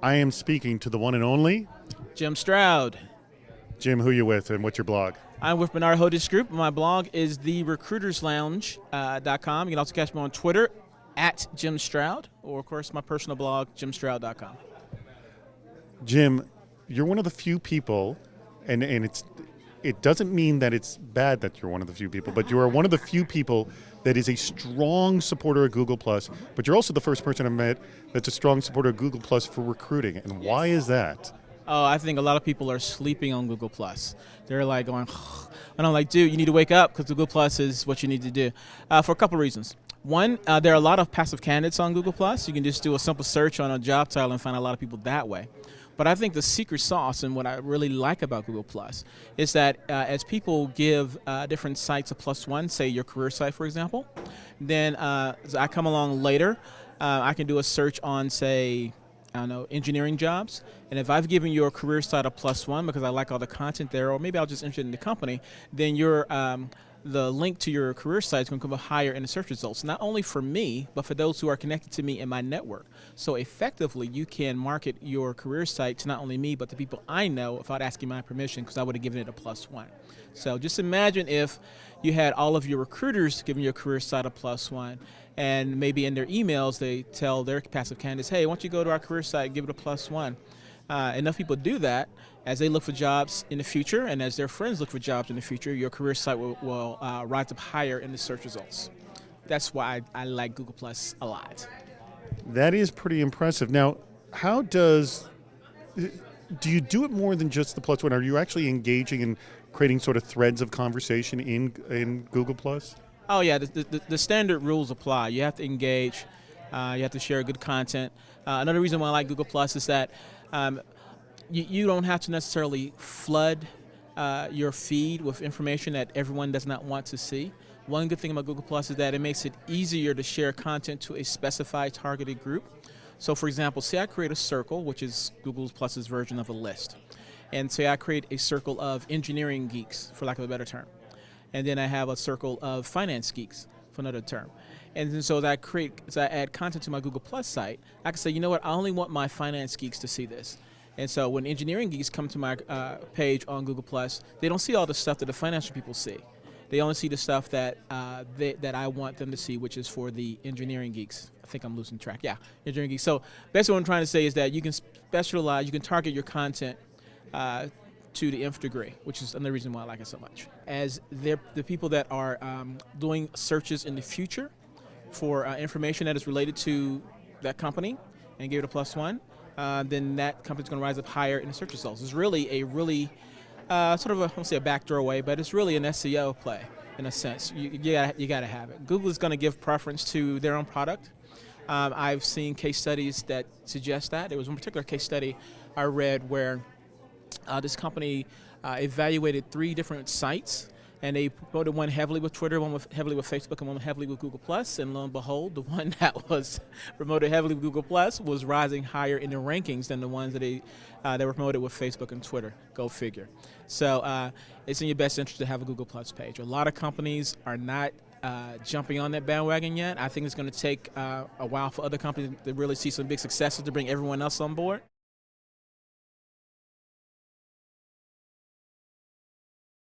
I am speaking to the one and only Jim Stroud. Jim. Who you with, and what's your blog? I'm with Bernard Hodes Group. My blog is therecruiterslounge.com. You can also catch me on Twitter at Jim Stroud, or of course my personal blog, jimstroud.com. Jim, you're one of the few people, and it doesn't mean that it's bad that you're one of the few people, but you are one of the few people that is a strong supporter of Google+, but you're also the first person I've met that's a strong supporter of Google+ for recruiting. And why is that? Oh, I think a lot of people are sleeping on Google+. They're like going, and I'm like, dude, you need to wake up because Google+ is what you need to do for a couple of reasons. One, there are a lot of passive candidates on Google+. You can just do a simple search on a job title and find a lot of people that way. But I think the secret sauce and what I really like about Google+ is that as people give different sites a +1, say your career site, for example, then as I come along later, I can do a search on, say, I don't know, engineering jobs. And if I've given your career site a +1 because I like all the content there, or maybe I'll just interested in the company, then your the link to your career site is going to come up higher in the search results, not only for me, but for those who are connected to me in my network. So effectively, you can market your career site to not only me, but the people I know without asking my permission, because I would have given it a +1. So just imagine if you had all of your recruiters giving your career site a +1, and maybe in their emails they tell their passive candidates, hey, why don't you go to our career site and give it a +1. Enough people do that as they look for jobs in the future, and as their friends look for jobs in the future, your career site will rise up higher in the search results. That's why I like Google+ a lot. That is pretty impressive. Now, how do you do it more than just the +1? Are you actually engaging in creating sort of threads of conversation in Google+? Oh yeah, the standard rules apply. You have to engage, you have to share good content. Another reason why I like Google+ is that you don't have to necessarily flood your feed with information that everyone does not want to see. One good thing about Google+ is that it makes it easier to share content to a specified targeted group. So for example, say I create a circle, which is Google+'s version of a list. And say I create a circle of engineering geeks, for lack of a better term. And then I have a circle of finance geeks, for another term. And then so as I add content to my Google+ site, I can say, you know what, I only want my finance geeks to see this. And so when engineering geeks come to my page on Google+, they don't see all the stuff that the financial people see. They only see the stuff that that I want them to see, which is for the engineering geeks. I think I'm losing track. Yeah, engineering geeks. So basically what I'm trying to say is that you can specialize, you can target your content to the nth degree, which is another reason why I like it so much. As the people that are doing searches in the future for information that is related to that company and give it a +1, then that company's going to rise up higher in the search results. It's really a sort of I won't say a backdoor way, but it's really an SEO play in a sense. You got to have it. Google is going to give preference to their own product. I've seen case studies that suggest that. There was one particular case study I read where this company evaluated 3 different sites, and they promoted one heavily with Twitter, one heavily with Facebook, and one heavily with Google+. And lo and behold, the one that was promoted heavily with Google+ was rising higher in the rankings than the ones that were promoted with Facebook and Twitter. Go figure. So it's in your best interest to have a Google+ page. A lot of companies are not jumping on that bandwagon yet. I think it's going to take a while for other companies to really see some big successes to bring everyone else on board.